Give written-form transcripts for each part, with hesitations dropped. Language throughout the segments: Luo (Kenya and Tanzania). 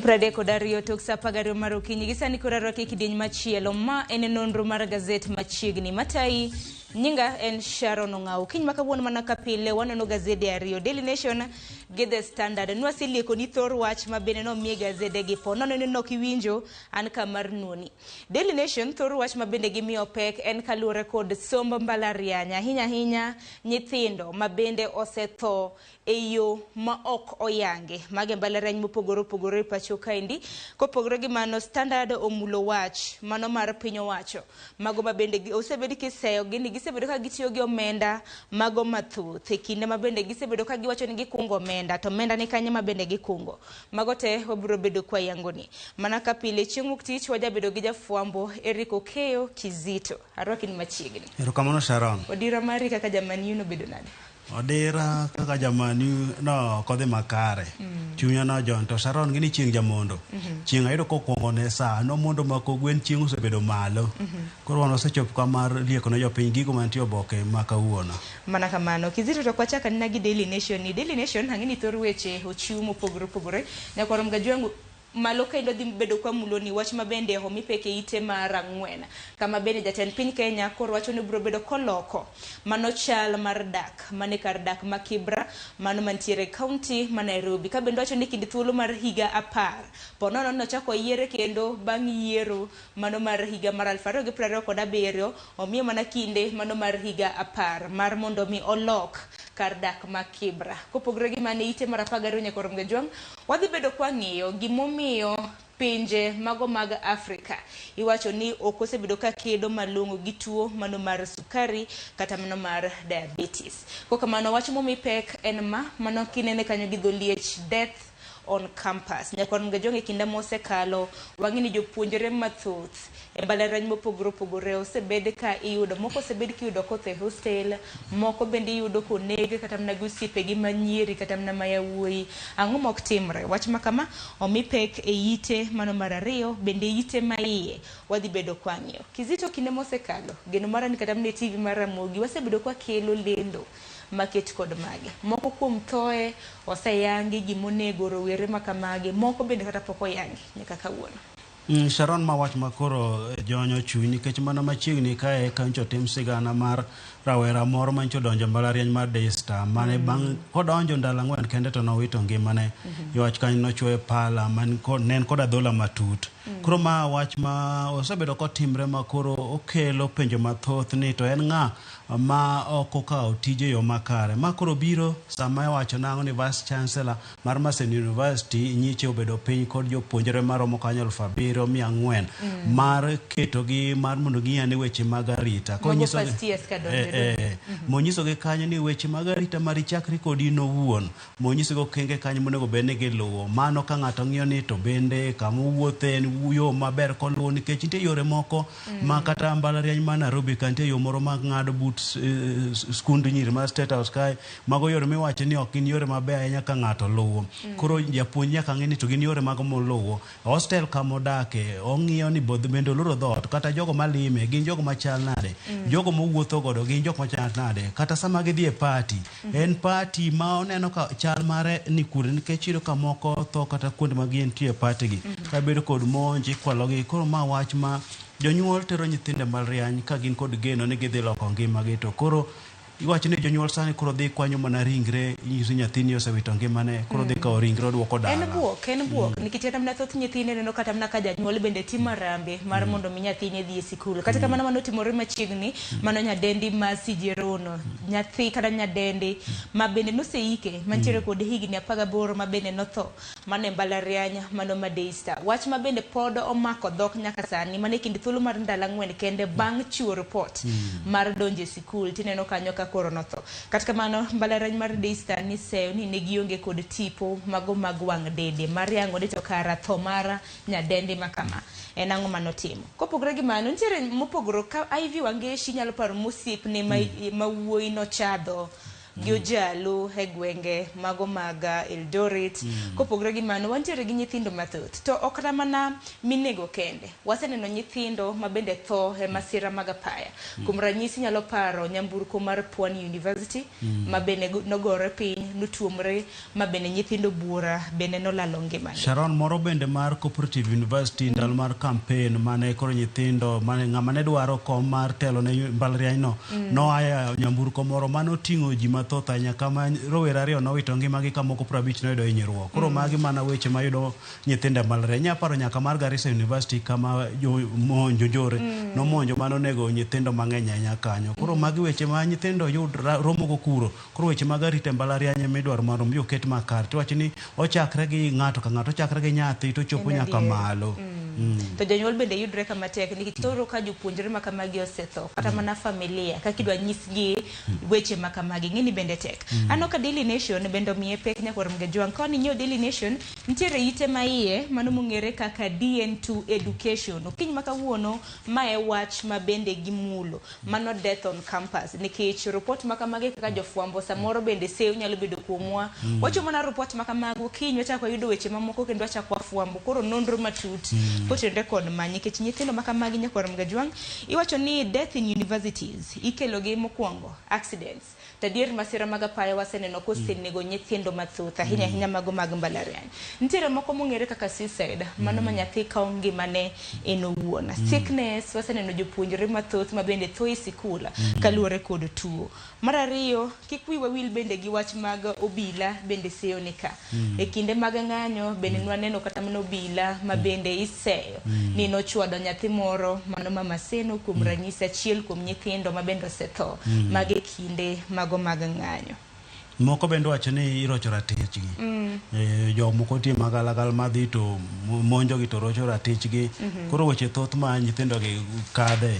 Prade kodario toksa pagario marukinyi gisani kuraroke kidieny machielo ma ene nonro mar gazet machiegni matai nyinga en Sharon Ong'au kiny makawuono mana kapile waneno gazede ariyo Daily Nation gi The Standard nwasilieko ni thor wach mabene nomiye gazede gi po nono ni nokiwinjo an kamar nuoni. Daily Nation thor wach mabende gimiyo pek en kaluwore kod somb mbalariany ahinya nyithindo mabende osetho e yo ma ok oyange mage mbalariany mopogore opogore pacho kaendi kopogore gi mano Standard omulo wach mano mar piny owacho mago mabende osebedi kiseyo gini gisebedo ka gitiyo gi omenda mago mathoth e kinde mabende gisebedo ka giwacho ni gikungo omenda to omenda ni kanye mabende gikungo mago te wabiro bedo kwa yangoni mana kapile chieng' wuok tich wajabedo gi jafwambo Eric Okeyo Kizito arwaki ni machiegni. Erokamano Sharon. Odira mari kaka jamani yuno bedo nade? Odira kaka jamani no kodhi makare. Chunya no John to Sharon gini chieng' jamondo. Chieng' ayudo kokwongo ne sa no mondo mako gwen chieng' osebedo malo. Koro wan osechop kamar lieko ne jopiny gigo mantie oboke makawuono. Mana kamano Kizito to kwachaka nina gi Daily Nation ni Daily Nation hangini thor weche ochiw mopogore nyakorom gajwangu malo kendo dhi bedo kwa muloni wach mabende homi peke ite mar ang'wen kama bende jatend piny Kenya koro wacho ni biro bedo koloko mano chal mar dak mane kar dak ma Kibra mano mantiere county ma Nairobi ka bende wacho ni kindi thuolo mar higa 10 ponono no chako yiere kendo bang' yiero mano mar higa mar 2027 omiyo mana kinde mano mar higa 10 mar mondo mi olok kar dak ma Kibra kopogre gi mane ite mar 12 nyakorom gajwang wadhi bedo kwa ng'iyo gimomiyo pinje mago mag Afrika iwacho ni ok osebedo ka kedo malong'o gi tuo mano mar sukari kata mano mar diabetes koka mano wach momi pek en mano kinene kanyo gi dholiech death on campus nyakorom gajwang e kinde mosekalo wang'ini jopuonjre mathoth e mbalariany mopogore osebed ka iyudo moko osebed kiyudo kothe hostel moko bende iyudo konege kata mna gusiepe gi manyieri kata mna mayawuoyi ang'o mok timre wach makama omi pek e ite mano mar ariyo bende ite maiye wadhi bedo kwa ng'iyo Kizito kinde mosekalo geno mara ni kata mne TV mar Ramogi wasebedo kwa kelo lendo market kod mage moko kuom thoe oseyangi gimonego rowere makamage moko bende kata pok oyangi nyaka kawuono. Sharon ma wach makoro jonyo chuny nikech mana machiegni kae kancho tim sigana mar rawera moro mancho donjo mbalariany mar Daystar mane bang' kodonjo ndalo 4 kende to nowito ngimane wach kanyo nochwoe pala man nen kod adhola matut koro ma wach ma osebedo kotimre makoro okelo penjo mathoth ni to en ng'a ma oko kawo tije yo makare makoro biro sama iwacho nang'o ni Vice Chancellor mar Maseno University nyiche obedo piny kod jopuonjre maromo kanyo 7,400 mar ketogi mar mondo giyane weche mag arita monyisogi kanyo ni weche mag arita mar chakri kodi nowuon monyisogi okenge kanyo monego bed ni giluwo mano ka ng'ato ng'iyo ni to bende kama wuothe en yo maber koluwo nikech nitie yore moko ma kata mbalariany ma Nairobi kantie yo moro mag ng'ado but skund nyiri mar State House kae mago yore miwacho ni ok gin yore maber ahinya ka ng'ato luwo koro japuonj nyaka ng'e ni to gin yore mago moluwo hostel kamodake ong'iyo ni bodh bende oloro dhot kata jogo malime gin jogo machal nade jogo mowuotho godo gin jogo machal nade kata sama gidhi e party en party ma oneno ka chal mare ni kure nikech iyudo ka moko tho kata kuonde ma gintie e party gi ka bedo kod monji kwalogi koro ma wach ma jonyuol tero nyithinde mbalariany ka gin kod geno ni gidhi loko ngimagi to koro iwacho ni jonyuol sani koro dhi kwanyo mana ringre nyisi nyathini osewito ngimane koro dhi kawo ringre odwoko dala en buok nikech kata mna thoth nyithinde neno kata mna ka janyuol bende timo rambe mar mondo mi nyathine dhi e sikul kata kamano mano timore machiegni mano nyadendi ma Sijerono nyathi kata nyadendi ma bende noseike mantiere kod higni 18 ma bende notho mane mbalariany mano ma Daystar wach ma bende pod omako dhok nyaka sani mane kindi thuolo mar ndalo 4 kende bang' chiwo report mar donje sikul tineno kanyo ka koro notho katika mano mbalariany mar Daystar ni seyo ni ne gionge kod tipo mago mag wang' dede mar yango ni to kara tho mara nyadendi makama en ang'o manotimo kopogore gi mano nitiere mopogoro ka Ivy Wangeshi nyalo paro mosiep ne ma wuoyi no chadho gi Ojalu e gwenge mago maga Eldoret kopogre gi mano wantiere gi nyithindo mathoth to ok mana minego kende waseneno nyithindo mabende tho e masira mag apaya kuom ranyisi nyalo paro nyamburko mar Pwani University mabende nogore piny notuomre mabende nyithindo buora bende nolalo ngimagi. Sharon, moro bende mar Cooperative University ndalo mar campaign mane koro nyithindo mane ng'ama ne dwaro kom mar telo ne mbalariany no aya nyamburko moro mano ting'o ji mathoth ahinya kama rowere ariyo nowito ngimagi ka moko 50 noyudo hinyruok. Koro magi mana weche mayudo nyithindo mbalariany. Nyaparo nyaka mar Garissa University kama jonjore nomonjo mano nego nyithindo mang'eny ahinya kanyo. Koro magi weche ma nyithindo yud romo go kuro. Koro weche mag arita mbalariany midwaro mondo mi oket makar. Tiwacho ni ochakre gi ng'ato ka ng'ato, ochakre gi nyathi to chopo nyaka malo. To jonyuol bende yudre kama tek nikech toro ka jopuonjre ma kamagi osetho kata mana familia kaka idwa nyisgi weche ma kamagi ng'ini bende tek. Ano ka Daily Nation bende omiye pek nyakor mgejwang koni nyiew Daily Nation nitiere ite ma iye mano mong'ere kaka DN2 Education. Okiny ma kawuono mae wach ma bende gimulo mano death on campus nikech report ma kamagi kaka jofwambo samoro bende sew nyalo bedo kuomwa. Wacho mana report ma kamago kiny wachako yudo weche mamoko kendo wachako fwambo koro nonro matut kotenre kod many nikech nyithindo ma kamagi nyakor mgejwang iwacho ni death in universities ikelo gi mokwongo accidents tadier masira mag apaya waseneno kosenego nyithindo mathoth ahinya mago mag mbalariany. Nitiere moko mong'ere kaka suicide mano ma nyathi kawo ngimane en owuon. Sickness waseneno jopuonjre mathoth ma bende tho e sikul kaluwore kod tuo. Mar ariyo kik wiwa wil bende gi wach mag obila bende seyo ni ka e kinde mag ng'anyo bende nwaneno kata mana obila ma bende iseyo ni nochwado nyathi moro mano mama Seno kuom ranyisi achiel kuom nyithindo ma bende osetho mag e kinde mago mag ng'anyo. Moko bende wacho ni irocho ratichgi. Jomoko tie magalagal madhi to monjo gi to rocho ratichgi. Koro weche thoth ma nyithindo gi kadhe.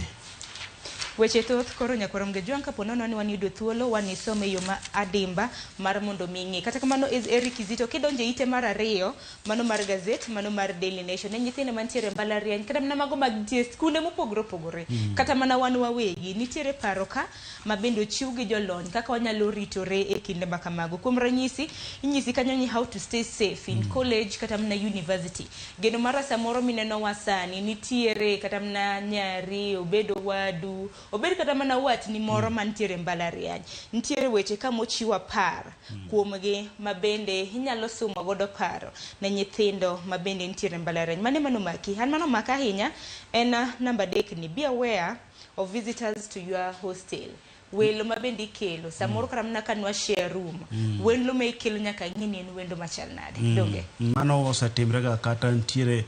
Weche thoth koro nyakoro mgejwang kapo nono ni wanyudo thuolo wanisome yo ma adimba mar mondo ming'i. Kata kamano Eric Kizito kidonje ite mar ariyo mano mar gazet mano mar Daily Nation ne nyithindo mantiere mbalariany kata mana mago mag tie skunde mopogore kata mana wan wawegi nitiere paro ka mabendo chiw gi jolony kaka wanyalo ritore e kinde makamago. Kuom ranyisi inyisi kanyo ni how to stay safe in college kata mana university. Geno mara samoro mineno wasani nitiere kata mana nyari obedo wadu obed kata mana wat ni moro mantiere mbalariany. Nitiere weche kama ochiwa par kuomgi mabende inyalo somo godo paro na nyithindo mabende nitiere mbalariany. Mano maki an mano maka ahinya en namba 3 ni be aware of visitors to your hostel. Welo mabende ikelo samoro kata mana kanwa share room welo ma ikelo nyaka ng'ini en wendo machal nade donge mano osetimre ga kata ntiere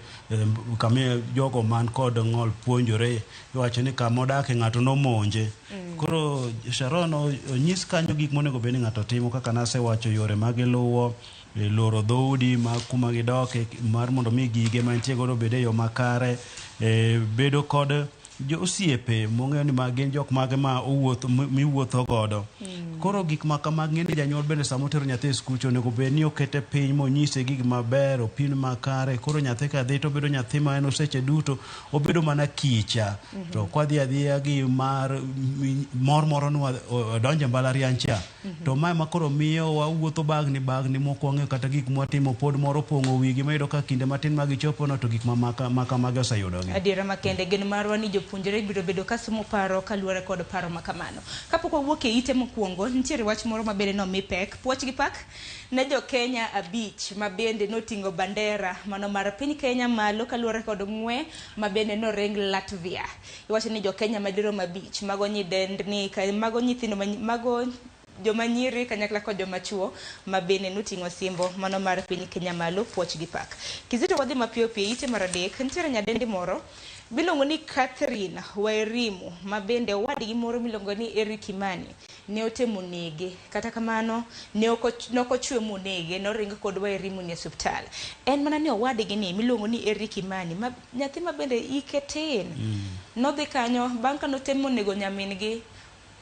kama jogo man kod ng'ol puonjore iwacho ni kama odake ng'ato nomonje. Koro Sharon onyis kanyo gik monego bed ni ng'ato timo kaka nasewacho yore mag luwo loro dhoudi ma kuma gidoke mar mondo mi gige mantie godo bede yo makare bedo kod jo osiepe mong'eyo ni magin jok mage ma miwuotho godo. Koro gik ma kamag ng'eni janyuol bende samotero nyathi e skul onego bed ni okete piny monyise gik maber opin makare. Koro nyathi ka dhi to bedo nyathi ma en seche duto obedo mana kicha to kwadhi adhiya gi mor moro ni odonje mbalariany cha to mae makoro miyo wawuotho bagni mokwonge kata gik mwatimo pod moro pong'o wigi mayudo ka kinde matin magichopo no to gik makamage oseyudogi. Adiera makende gen marwa ni jopuonjre biro bedo kasumo paro kaluwore kod paro makamano. Kapok wawuok e ite mokwongo nitiere wach moro mabende nomi pek puoch gi pak ne jo Kenya 5 mabende noting'o bandera mano mar piny Kenya malo kaluwore kod ng'we mabende noreng Latvia. Iwacho ni jo Kenya madirom 5 mago nyidendni mago nyithindo mago joma nyiri kanyakla kod joma chuo mabende noting'o simbo mano mar piny Kenya malo puoch gi pak. Kizito wadhi mapiyo ite mar adek nitiere nyadendi moro bilongo ni Catherine Wairimu mabende wadgi moro milongo ni Eric Kimani ne otemo nege kata kamano ne okochwe monege noringo kod Wairimu ne hospital. En mana ne owadgi ni milongo ni Eric Kimani nyathi mabende iketin nodhi kanyo bang' ka notemo nego nyamingi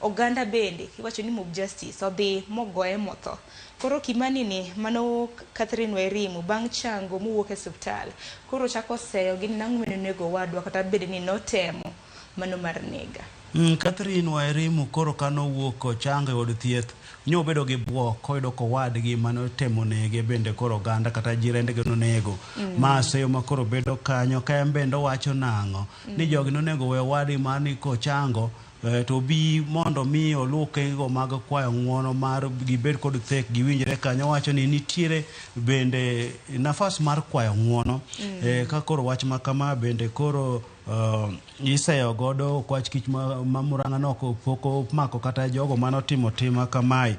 oganda bende iwacho ni mob justice odhi mogoye motho. Koro Kimani ni mano Catherine Wairimu bang' chango mowuok e hospital koro chako seyo gin nang'o nego wadwa kata bede ni notemo mano mar nega. Catherine Wairimu koro kano wuok chango od thieth nyo bedo gi buok koyudo kowadgi mano temo nege bende koro ganda kata jirende go nego ma seyo ma koro bedo kanyo ka bende wacho nango ni jogi nonego we wadi mani ko chango to bi mondo mi oluke go mag kwayo ngwono mar gibed kod thek giwinjre kanyo wacho ni nitiere bende nafas mar kwayo ngwono ka koro wach makama bende koro iseyo godo kwach kich ma Murang'a no poko mako kata jogo mano timo tima kamai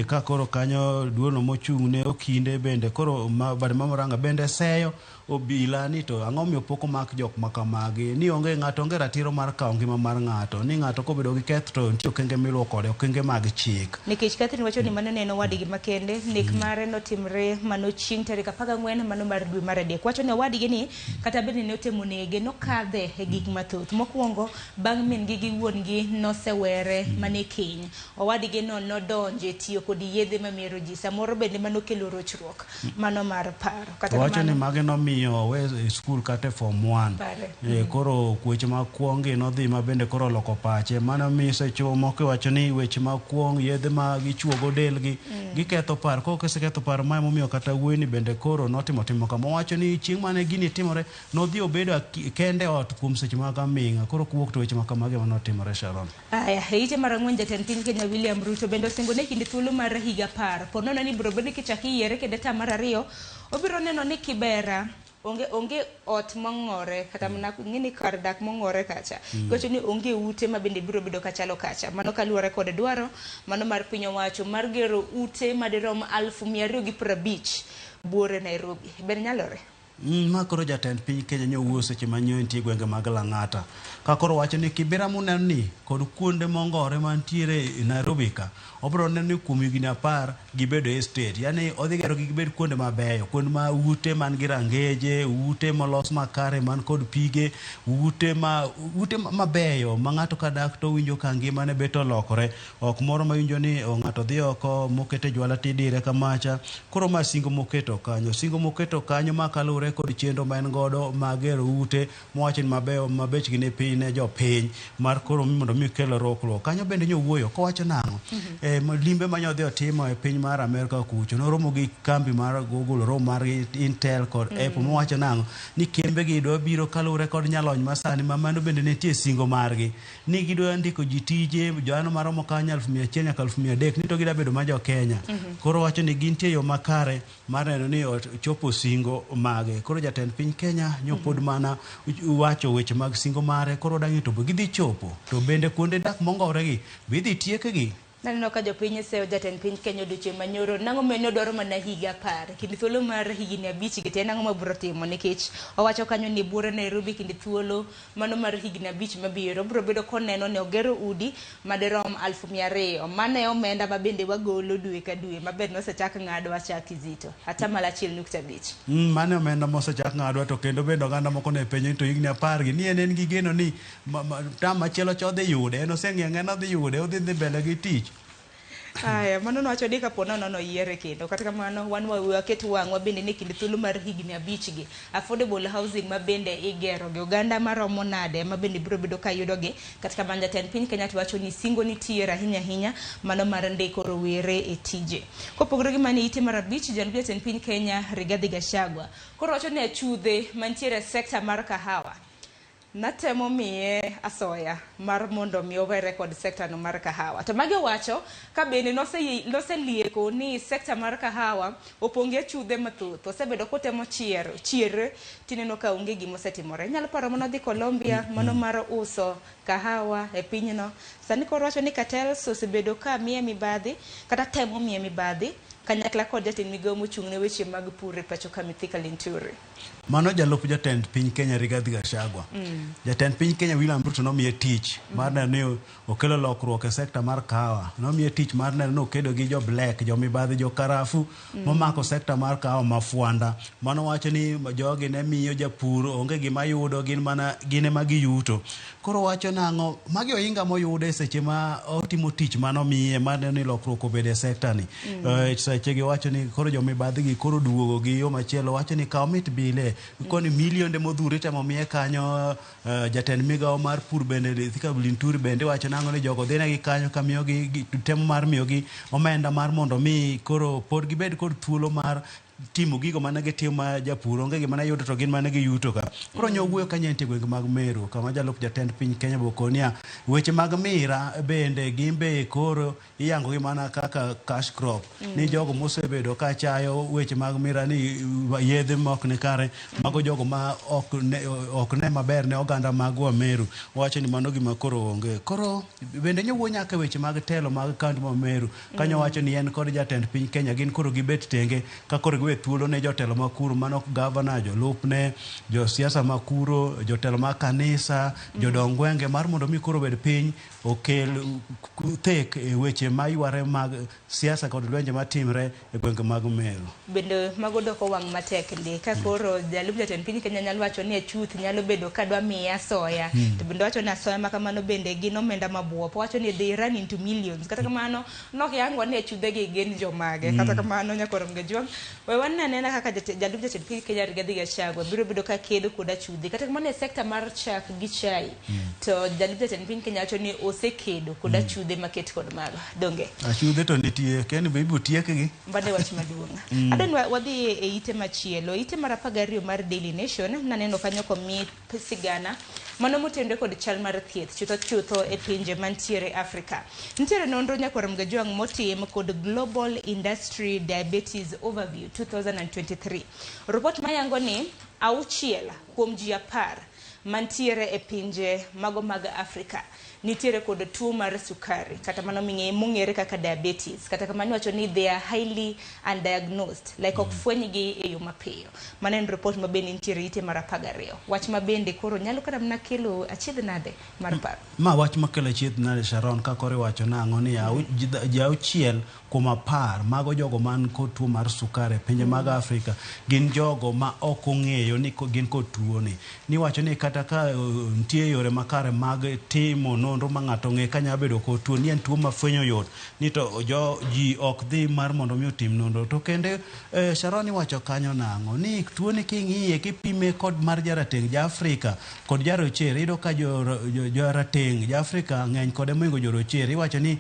ka koro kanyo duono mochung' ne okinde bende koro bad ma Murang'a bende seyo obila ni to ang'o miyo poko mak jok makamagi ni onge ng'ato onge ratiro mar kawo ngima mar ng'ato ni ng'ato kobedo gi ketho to nitie okenge miluwo kode okenge mag chik nikech Catherine wacho ni mano neno wadgi makende nek mare notimre mano chieng' tarik 14 mano mar dwe mar adek wacho ni wadgi ni kata bende ne otemo nege nokadhe e gik mathoth mokwongo bang' min gi wuon gi nosewere mane keny owadgi no nodonje tiyo kod yedhe mamiero ji samoro bende mano kelo rochruok mano mar paro kata wacho ni mage nomiyo we school kata form 1 koro weche mag kuong no dhi ma bende koro loko pache mano mise chomo kiwacho ni weche mag kuong yedhe ma gichuogo del gi giketho paro koko kiseketho paro ma momiyo kata wuoyni bende koro notimo kama wacho ni chieng' mane gini timore nodhi obedo kende ot kuom seche mag aming'a koro kuwuok to weche makamage manotimore Sharon. Aya hiche mar ang'wen jatend piny Kenya William Ruto bende osingo ne kinde thuolo mar higa par ponono ni biro bedo kichaki yiere kende ta mar ariyo obiro neno ni Kibera onge ot mong'ore kata mana ngini kar dak mong'ore kacha gocho ni onge ute ma bende biro bedo kachalo kacha mano kaluwore kod dwaro mano mar piny owacho mar gero ute madirom 250 buore Nairobi ben nyalore ma koro jatend piny Kenya nyowuo seche manyo nitie gwenge mag Lang'ata ka koro wacho ni Kibera muneno ni kod kuonde mongore mantiere Nairobi ka obro neno ni kuom higni 10 gibedo estate yani odhi gero gibed kuonde mabeyo kuonde ma ute man gi rangeje ute molos makare man kod pige ute mabeyo ma ng'ato kadak to winjo ka ngimane beto lokore ok moro ma winjo ni ng'ato dhi oko mokete jwala tidire kamacha koro ma singo moketo kanyo makalure kod chenro ma en godo magero ute mowacho ni mabeyo mabechgi ne piny ne jopiny mar koro mondo mi kelo roklo kanyo bende nyowuoyo kowacho nang'o limbe manyodhi otimo e piny mar Amerika kucho noromo gi kambi mar Google romo mar Intel kod Apple mowacho nang'o ni kembe gi dwa biro kalure kod nyalony masani ma mano bende nitie singo margi ni gidwa ndiko ji tije joano maromo kanyo 1,100 nyaka 1,300 ni to gidwa bedo ma jo Kenya koro wacho ni gintie yo makare mar neno ni chopo singo mage koro jatend piny Kenya nyopod mana wacho weche mag singo mare koro dangi to gidhi chopo to bende kuonde dak mongore gi bidhi tiekegi naneno ka jopiny seyo jatend piny Kenya odiochieng' manyoro nang'o mene odwaro mana higa par kinde thuolo mar higni 5 gi te nang'o mabiro timo nikech owacho kanyo ni buore Nairobi kinde thuolo mano mar higni 5 mabiro biro bedo koneno ni ogero udi madirom 200,000 mane omenda ma bende wagolo dwe ka dwe maber nosechak ng'adwa chak Kizito atamalo 1.5 mane omenda mosechak ng'adwa to kendo bende oganda moko ne penjo to higni 10 gi ni en gi geno ni tam machielo chodhi yude en oseng'enge no dhi yude odhi mbele gi tich aya mano nowacho ni kapo nono yiere kendo kata kamano wan waket wang'wa bende ni kinde thuolo mar higni 5 gi affordable housing ma bende igero gi oganda maromo nade ma bende biro bedo ka yudogi kata kamano jatend piny Kenya wacho ni singo nitiere ahinya mano mar ndiko rowere e tije kopogore gi mani ite mar 5 jatend piny Kenya Rigathi Gachagua koro wacho ni achudhe mantiere sekta mar kahawa natemo miye asoya mar mondo mi owere kod sekta no mar kahawa to mage wacho ka bende noselieko ni sekta mar kahawa oponge chudhe mathoth osebedo kotemo chiere tineno ka onge gimo setimore nyalo paro mano dhi Colombia mano mar uso kahawa e pinyno sani koro wacho ni cartels osebedo ka miye mibadhi kata temo miye mibadhi kanyakla kod jatend migawo mochung' ne weche mag pur e pacho ka Mithika Linturi mano jalup jatend piny Kenya Rigathi Gachagua jatend piny Kenya William Ruto nomiye tich mar neno ni okelo lokruok e sekta mar kahawa nomiye tich mar neno ni okedo gi jo black jomibadhi jokarafu momako sekta mar kahawa mafuanda. Mano wacho ni jogi ne miyo japur onge gima yudo, gin ema giyuto. Koro wacho nang'o magi ohinga moyude seche ma otimo tich mano miye mane ni lokruok obede sekta ni. Seche gi wacho ni koro jomibadhi gi koro duogo gi yo machielo, wacho ni kaw mit bile koni milionde modhuro temo miye kanyo. Jatend migawo mar pur bende Thika Linturi bende wacho nang'o ni jogo dhine gi kanyo ka miyo gi temo mar miyo gi omenda mar mondo mi koro pod gibed kod thuolo mar timo gigo mane gitimo japur onge gima ne yudo to gin mane giyuto ka. Koro nyowuoyo ka nitie gwenge mag Meru kama jalup jatend piny Kenya Bokonia weche mag mira bende gimbe koro iyango gi mana kaka cash crop ni jogo mosebedo ka chayo weche mag mira ni yedhe mok ne kare mago jogo ma ok ne maber ne oganda mag Meru wacho ni mano gima koro onge. Koro bende nyowuoyo nyaka weche mag telo mag kaunti ma Meru kanyo wacho ni en kod jatend piny Kenya gin koro gibet tenge ka koro thuolo ne jotelo makuru mano gavana jolupne josiasa makuro jotelo ma kanisa jodong gwenge mar mondo mi koro bed piny okel tek e weche mayware mag siasa kod lwenje matimre e gwenge mag Meru. Bende mago doko wang' matek ndi ka koro jalup jatend piny Kenya nyalo wacho ni chuth nyalo bedo kadwa miya soya to bende wacho ni soya makamano bende gin omenda mabuop wacho ni they run into millions kata kamano nok yangwa ni chudhe gi gin jomage kata kamano nyakorom Gajwang wanna nena kaka jalup jatend piny Kenya Rigathi Gachagua biro bedo ka kedo koda chudhi kata kamano e sekta mar chak gi chai to jalup jatend piny Kenya wacho ni osekedo koda chudhe maket kod mago donge chudhe to nitie ken be ibu tiek gi mbande wach maduong' adon wadhi e ite machielo ite mar 12 mar Daily Nation naneno kanyo komi sigana mano motende kod chal mar thieth chutho e pinje mantiere Afrika. Nitiere nonro nyakorom Gajwang' motim kod Global Industry Diabetes Overview 2023. Report mayango ni 6 kuom ji 10 mantiere e pinje mago mag Afrika nitiere kod tuo mar sukari kata mano mong'ere kaka diabetes kata kamano wacho ni they are highly undiagnosed like ok fwenygi e yo mapiyo. Mano en report mabende nitiere ite mar 12 wach mabende koro nyalo kada mna kelo achiedh nade mar paro ma wach makelo achiedh nade Sharon ka kore wacho nang'o ni ji 6 kuom 10 mago jogo man kod tuo mar sukari pinje mag Afrika gin jogo ma ok ong'eyo ni gin kod tuo ni wacho ni kata ka nitie yore makare mag timo nonro ma ng'ato ng'e ka nyalo bedo kod tuo ni en tuo mafwenyo yot ni to ji ok dhi mar mondo mi otim nonro to kende Sharon wacho kanyo nang'o ni tuo ni king'iye kipime kod mar jarateng' ja Afrika kod jarochere iyudo ka jarateng' ja Afrika ng'eny kode moingo jorochere iwacho ni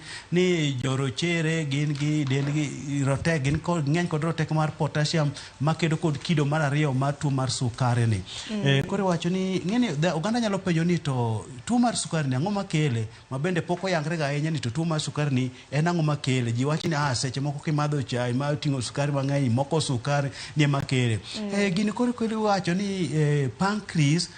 jorochere gin gi dendgi rotek gin kod ng'eny kod rotek mar potassium makedo kod kido mar 2 mar tuo mar sukari ni koro wacho ni ng'eni oganda nyalo penjo ni to tuo mar sukari ni ang'o makele mabende pok oyangre ga ahinya ni to tuo mar sukari ni en ang'o makele ji wacho ni seche moko kimadho chai ma oting'o sukari mang'eny moko sukari ni makele gini koro wacho ni pancreas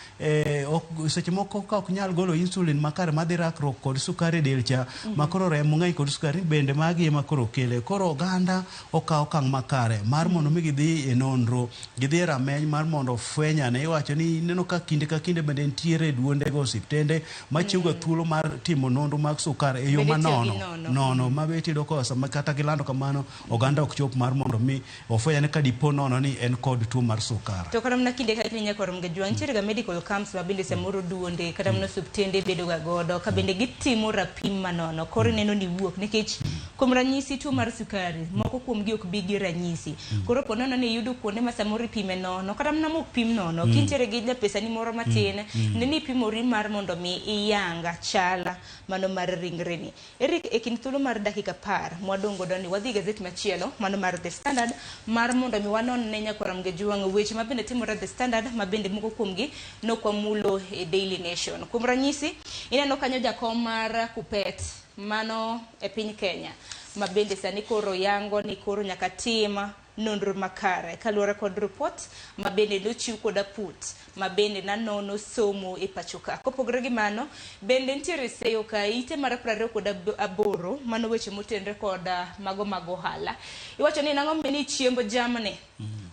seche moko ka ok nyal golo insulin makare madhi rakruok kod sukari del cha makoro remo ng'eny kod sukari bende magi makoro kele koro oganda okaw okang' makare mar mondo mi gidhi e nonro gidhi e rameny mar mondo fwenyane iwacho ni neno ka kinde ka kinde bende nitiere duonde go osiptende machiwo thuolo mar timo nonro mag sukari e yo nono mabeti do kosa kata gilando kamano oganda ok chop mar mondo mi ofwenyane ka dipo nono ni en kod tuo mar sukari to karam na kinde ka kinde nyakorom Gajwang' nitiere ga medical camps mabende samoro duonde kata mno osiptende bedo ga godo ka bende gitimo rapim manono koro neno ni wuok nikech kuom ranyisi tuo mar sukari moko kuom gi ok bi gi ranyisi koro po nono ni yudo kuonde ma samoro pime nono kata mna mok pim nono kintiere gi pesa ni moro matin neni pimori mar mondo mi iyanga chala mano mar ringre ni Eric e kin thuolo mar dakika 10 mwadongo doni wadhi gazeti machielo mano mar The Standard mar mondo mi wanon ne nyakoram Gajwang' weche mabende timore The Standard mabende moko kuom gi no kwa mulo e Daily Nation kuom ranyisi ineno kanyo jakom mar Kupet mano e piny Kenya mabende sani koro yango ni koro nyaka tima nonro makare kaluwore kod report mabende nochiw koda put mabende nanono somo e pachoka kopogore gi mano bende nitiere seyo ka ite mar 28 mano weche motendre koda mago hala iwacho ni nang'o meni chiembo jamne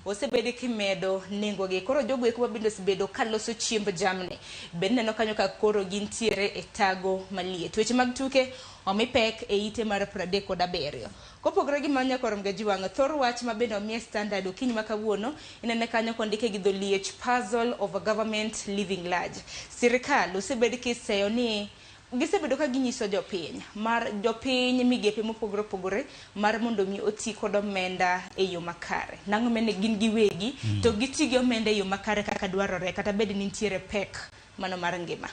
osebedo kimedo nengo gi. Koro jogo eko bende osebedo kaloso chiemb jamni. Ben neno kanyo ka koro gintiere e tago maliet. Weche mag tuke omi pek e ite mar 37. Kopogore gi manya korom ga jiwang' thor wach ma bende omiye Standard okinyi ma kawuono inene kanyo kondike gi dholiech puzzle of a government living large. Sirikal osebedo kiseyo ni gisebedo ka ginyiso jopiny migepe mopogore opogore mar mondo mi oti kod omenda e yo makare. Nang'o mene gin giwegi to giti gi omenda e yo makare kaka dwarore kata bed ni nitiere pek mano mar ngima.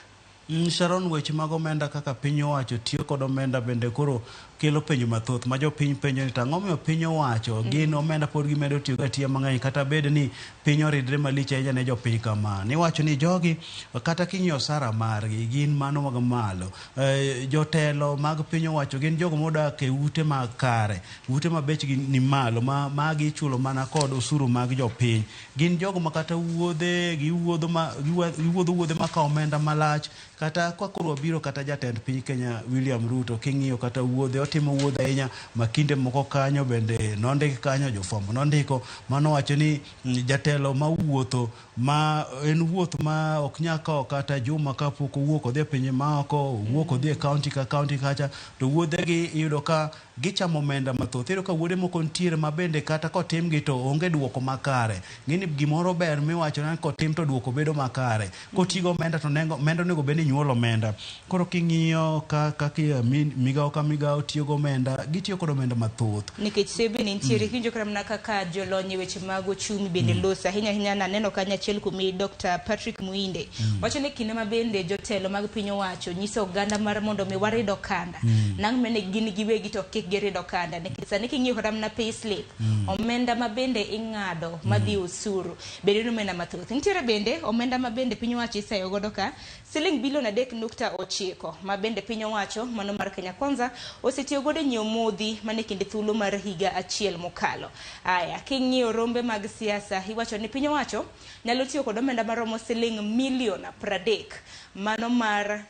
Sharon, weche mag omenda kaka piny owacho tiyo kod omenda bende koro kelo penjo mathoth ma jopiny penjo ni tang'o miyo piny owacho gin omenda pod gimedo tiyo ga tiya mang'eny kata bed ni piny oridre malich ahinya ne jopiny kama. Niwacho ni jogi kata king'iyo osara margi gin mano mag malo. Jotelo mag piny owacho gin jogo modak e ute mag kare, ute ma bechgi ni malo magi chulo mana kod osuru mag jopiny. Gin jogo ma kata giwuodho maka omenda malach kata kwa koro biro kata jatend piny Kenya William Ruto king'iyo kata wuodhe otimo wuodhe ahinya makinde moko kanyo bende nondik kanyo jofwambo nondiko mano wacho ni jatelo ma wuotho ma en wuoth ma ok nyaka kata juma kapok owuok odhi e pinje maoko owuok odhi e kaunti ka kaunti kacha to wuodhegi iyudo ka gichamo omenda mathoth. Iyudo ka wuode moko ntiere ma bende kata kotimgi to onge duoko makare. Ng'eni gimoro ber miwacho ni kotim to duoko bedo makare. Kotigo omenda to omenda onego bed ni nyuolo omenda. Koro king'iyo kaka migao ka migao tiyo go omenda, gitiyo kod omenda mathoth. Nikech sebe ni ntiere kinjo kramna kaka jolony weche mag ochumi bende losa hinya naneno kanya achiel kuom Dr. Patrick Muinde. Wacho ni kinde ma bende jotelo mag piny owacho nyiso oganda mar mondo mi warido kanda. Nang' mene gin giwegi to kik girido kanda nikech sani king'iyo ramna payslip omenda ma bende ing'ado madhi osuru bende omenda mathoth. Nitiere bende omenda ma bende piny owacho iseyo godo ka siling bilion 3.9 ma bende piny owacho mano mar Kenya Kwanza osetiyo godo nyiewo modhi mane kinde thuolo mar higa achiel mokalo. Aya king'iyo rombe mag siasa iwacho ni piny owacho nyalo tiyo kod omenda maromo siling milion 30 mano mar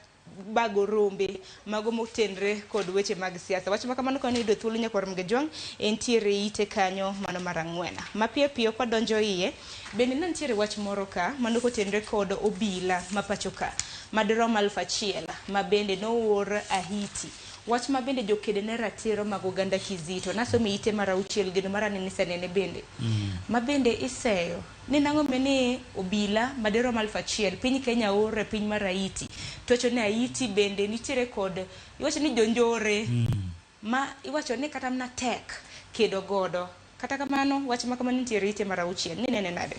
bago rombe mago motenre kod weche mag siasa. Wach makamano ka nido thuolo nyakwarom Gejwang' entiere ite kanyo mano mar 4 mapiyo kwa donjo iye bende nitiere wach moro ka mano kotenre kod obila mapacho ka madirom 1,000 ma bende noor Ahiti. Wach ma bende jokede ne ratiro mag oganda Kizito nasomi ite mar 6 geno mar nene bende ma bende iseyo ni nang'o mene obila madirom 1,000 piny Kenya ore piny mar Haiti tocho ne Haiti bende nitiere kod iwacho ni jonjore ma iwacho ni kata mna tek kedo godo. Kata kamano wach ma kamano nitiere ite mar 6 ni nene nade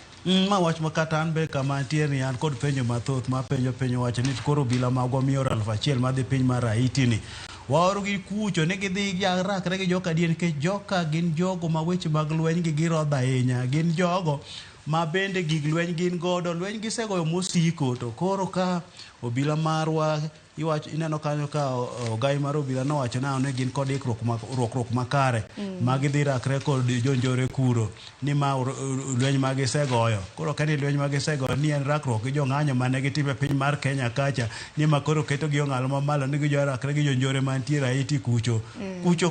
ma wach makata an be kama nitiere ni an kod penjo mathoth ma penjo wacho ni koro obila magwa miyo 1,000 madhi piny mar Haiti ni waoro gi kucho ni gidhi rakre gi joka dien nikech joka gin jogo ma weche mag lweny gi girodho ahinya. Gin jogo ma bende gig lweny gin godo lweny gisegoyo mosiko to koro ka obila marwa iwacho ineno kanyo ka ogai mar obila nowacho na ne gin kod ikruok makare magidhi rakre kod jonjore kuro ni ma lweny magisegoyo. Koro ka ni lweny magisegoyo ni en rakruok gi jong'anyo mane gitime piny mar Kenya kacha ni ma koro keto gi ong'alo mamalo ni gijorakre gi jonjore mantiere Haiti kucho. Kucho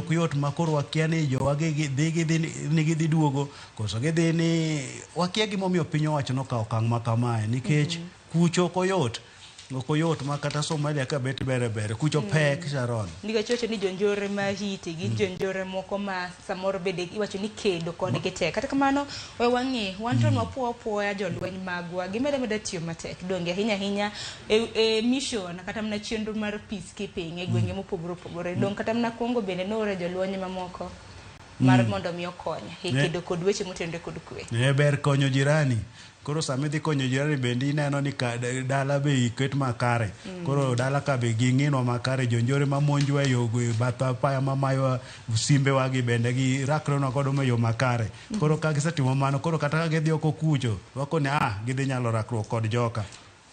kuyot ma koro wakia ni jowagi gidhi duogo koso gidhi ni wakia gimomiyo piny owacho nokawo okang' ma kamae nikech kucho koyot ma kata Somalia ka bet bere kucho pek Sharon. Nikech iwacho ni jonjore ma Haiti gin jonjore moko ma samoro bende iwacho ni kedo kod gite. Kata kamano we wang'e wanto nwapuoya jolweny magwa gimeda tiyo matek donge hinya e mission kata mna chenro mar peacekeeping e gwenge mopogore opogore dong kata mna Kongo bende noore jolweny mamoko mar mondo mi okonya e kedo kod weche motende kod kwe. Ber konyo jirani. Koro samedhi konyo jirani bende ineno ni dala be iket makare. Koro dala ka be ging'inwa makare jonjore mamonjwa yogo batha paya mamayo simbe wagi bende gi rakronwa kodo yo makare. Koro ka gisetimo mano koro kata ka gidhi oko kucho wako ni gidhi nyalo rakruok kod joka.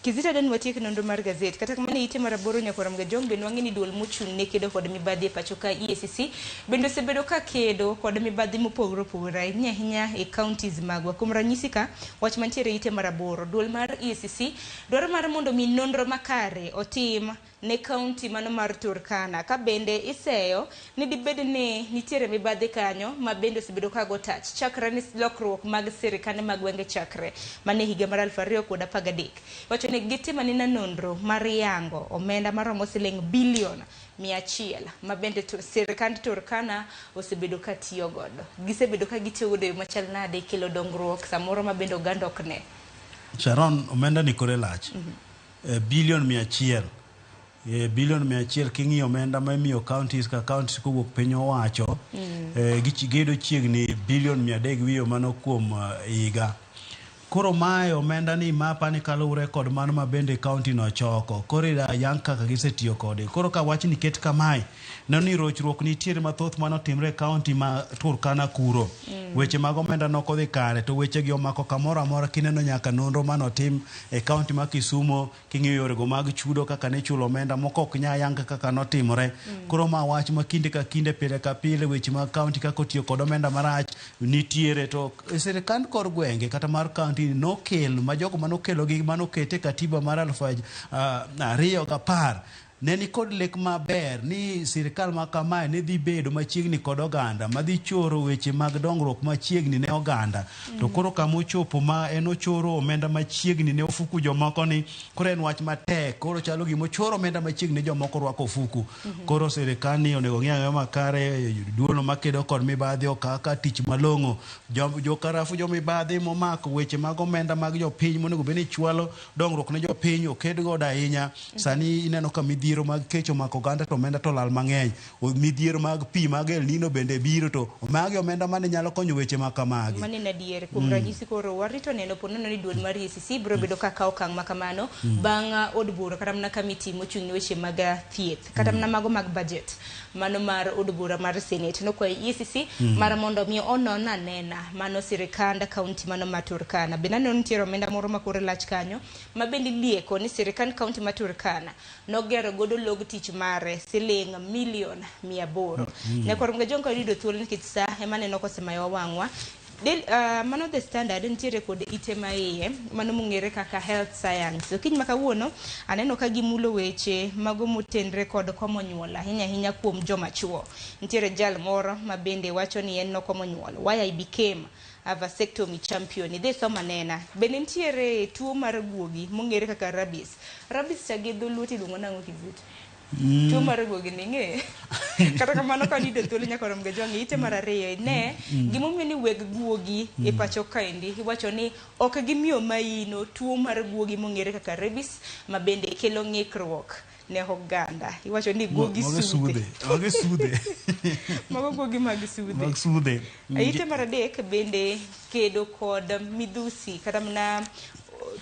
Kizito den watiek nonro mar gazet kata kamano ite mar 8 nyakwarom Gejwang' bende wang'e ni duol mochung' ne kedo kod mibadhi e pacho ka EACC bende osebedo ka kedo kod mibadhi mopogore opogore ahinya e counties magwa. Kuom ranyisi ka wach mantiere ite mar 8 duol mar EACC dwaro mar mondo mi nonro makare otim ne kaunti mano mar Turkana ka bende iseyo ni dibed ni nitiere mibadhi kanyo ma bende osebedo kago tach chakre ni lokruok mag sirikande mag gwenge chakre mane higa mar 2013. Wacho ni gitimo ni nonro mar yango omenda maromo siling bilion 100 ma bende sirikand Turkana osebedo ka tiyo godo. Gisebedo ka gitiyo godo machal nade kelo dongruok samoro ma bende oganda ok ne. Sharon, omenda ni kore lach. Bilion 100. Bilion 100 king'iyo omenda ma imiyo counties ka counties kowuok piny owacho. Gigedo chiegni bilion 300 wiyo mano kuom higa. Koro mae omenda ni mapa ni kalure kod mano ma bende county no choko. Koro yang kaka gisetiyo kode. Koro ka wach ni ket kamae, noni rochruok nitiere mathoth mano timre county ma Turkana kuro. Weche mag omenda noko dhi kare to weche gi omako kamoro amora kineno nyaka nonro mano tim e county ma Kisumo king'iyo yore go mag chudo kaka ne chulo omenda moko ok nya yang kaka notimore. Koro ma wach ma kinde ka kinde pile ka pile weche mag county kako tiyo kod omenda marach nitiere to sirikand kor gwenge kata mar county nokel ma jogo manokelo gi manokete katiba mar 2010 neni kod lek maber ni sirikal ma kamae ne dhi bedo machiegni kod oganda ma dhi choro weche mag dongruok machiegni ne oganda. To koro kama ochopo ma en ochoro omenda machiegni ne ofuku jomoko ni koro en wach matek. Koro chalo gimo choro omenda machiegni jomoko rwako ofuku. Koro sirikal ni onego ng'iyo makare duolo makedo kod mibadhi kaka tich malong'o jo karafu jo mibadhi momako weche mag omenda mag jopiny monego beni chwalo dongruok ne jopiny oked godo ahinya. Sani ineno ka midhiero mag kecho mako oganda to omenda to lal mang'eny. Midhiero mag pi mag El Nino bende biro to magi omenda mane nyalo konyo weche ma kamagi. Mane na diere kuom ranyisi koro warito neno ponono ni duol mar EACC biro bedo kaka okang' makamano bang' od bura kata mana kamiti mochung' ne weche mag thieth kata mana mago mag budget mano mar od bura mar Senate nokwayo EACC mar mondo mi onon anena mano sirikand kaunti mano ma Turkana. Bende neno nitiere omenda moro ma kore lach kanyo ma bende lieko ni sirikand kaunti ma Turkana nogero godo log tich mare siling milion 800. Nyakoro mga jonka yudo thuolo nikech sa ema neno kosemayo wang'wa. Mano The Standard nitiere kod ite ma iye mano mung'ere kaka health science. Kiny makawuono aneno ka gimulo weche mago motenre kod komo nyuol ahinya kuom joma chuo. Nitiere jal moro ma bende wacho ni en nokomo nyuol. Why I became a vasectomy champion. Idhe soma nena. Bende nitiere tuo mar guogi mung'ere kaka rabies. Rabies chage dholuti lungo nango Kizito. Tuo mar guogi ning'e. Kata kamano ka nido thuolo nyakoro mga jwangi ite mar ariyo ne gimomiyo ni weg guogi e pacho kaendi iwacho ni ok gimiyo maino tuo mar guogi mong'ere kaka rabies ma bende kelo ng'ikruok ne oganda. Iwacho ni guogi sude. Mago guogi mag sude. Ite mar adek bende kedo kod midhusi kata mana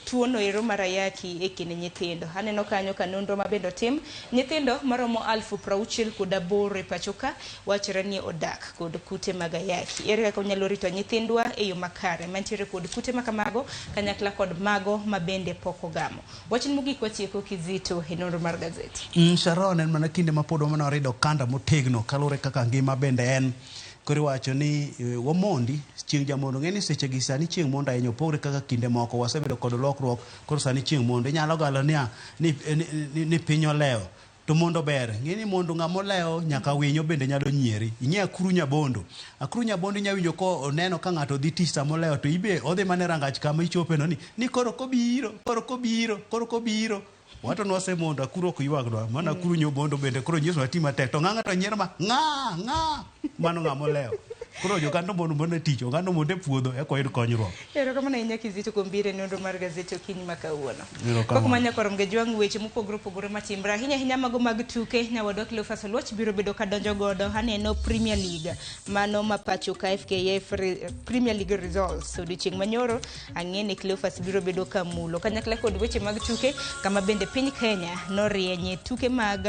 tuo no ero marayaki e kind nyithindo. Aneno kanyo ka nonro ma bendo tim nyithindo maromo 68,000 e pachoka wachre ni odak kod kute mag ayaki. Ere kaka onyalo rito nyithindwa e yo makare mantiere kod kute makamago kanyakla kod mago ma bende pok ogamo. Wachni mogik watieko Kizito e nonro mar gazeti. Sharon, en mana kinde ma pod wamano rido kanda motegno kalure kaka ngima bende en. Koro wacho ni wamondi chieng' jamondo ng'eni seche gi sani chieng' mondo ahinyo pogre kaka kinde moko wasebedo kod lokruok. Koro sani chieng' mondo inyalo galo ni piny olewo to mondo ber ng'eni mondo ng'amo lewo nyaka winyo bende nyalo nyieri. Ing'e akuru nyabondo inya winjo ko oneno ka ng'ato dhi tich samo lewo to ibe odhi mane rangach kama ichopeno ni koro kobiro. Wato nwase mondo akuru ok ywagdwa mana akuru nyobondo bende koro nyiso atima tek to ng'anga to nyiero ma ng'a mano ng'amo lewo. Koro jogando mondo tich ogando mondo e puodho eko yud konyruok. Erokamano ahinya Kizito kuom biro e nonro mar gazeti okinyi ma kawuono. Kok manya koro mga jwang' weche mopogore matimre ahinya mago mag tuke nyawadwa Cleophas Oluoch biro bedo ka donjo godo. Aneno Premier League mano ma pacho ka FKF Premier League results odiochieng' manyoro ang'eni Cleophas biro bedo ka mulo kanyakla kod weche mag tuke kama bende piny Kenya norienye tuke mag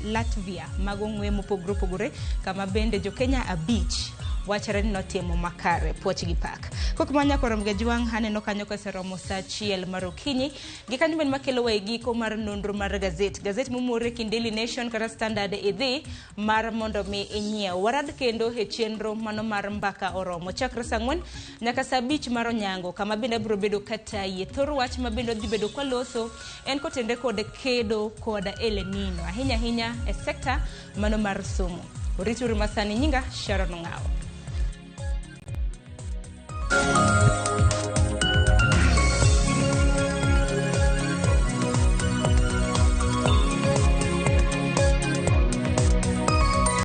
Latvia mago ng'we mopogore kama bende jo Kenya abich wachare ni notimo makare. Puoch gi pak. Kokmanya korom ga jwang haneno kanyo ka seromo sa chiel marokinyi gi kanyo ben makelo wa giko mar nonro mar gazet mumore kin Daily Nation kata Standard idhi mar mondo mi inyiew warad kendo e chenro mano mar mbaka oromo chakre sangwen nyaka saa 5 mar onyango kama bende bro bedo kata yie thor wach mabendo dhi bedo kwa loso en kotende kod kedo kod elenino ahinya e sekta mano mar somo. Orituri masani nyinga Sharon Ngao.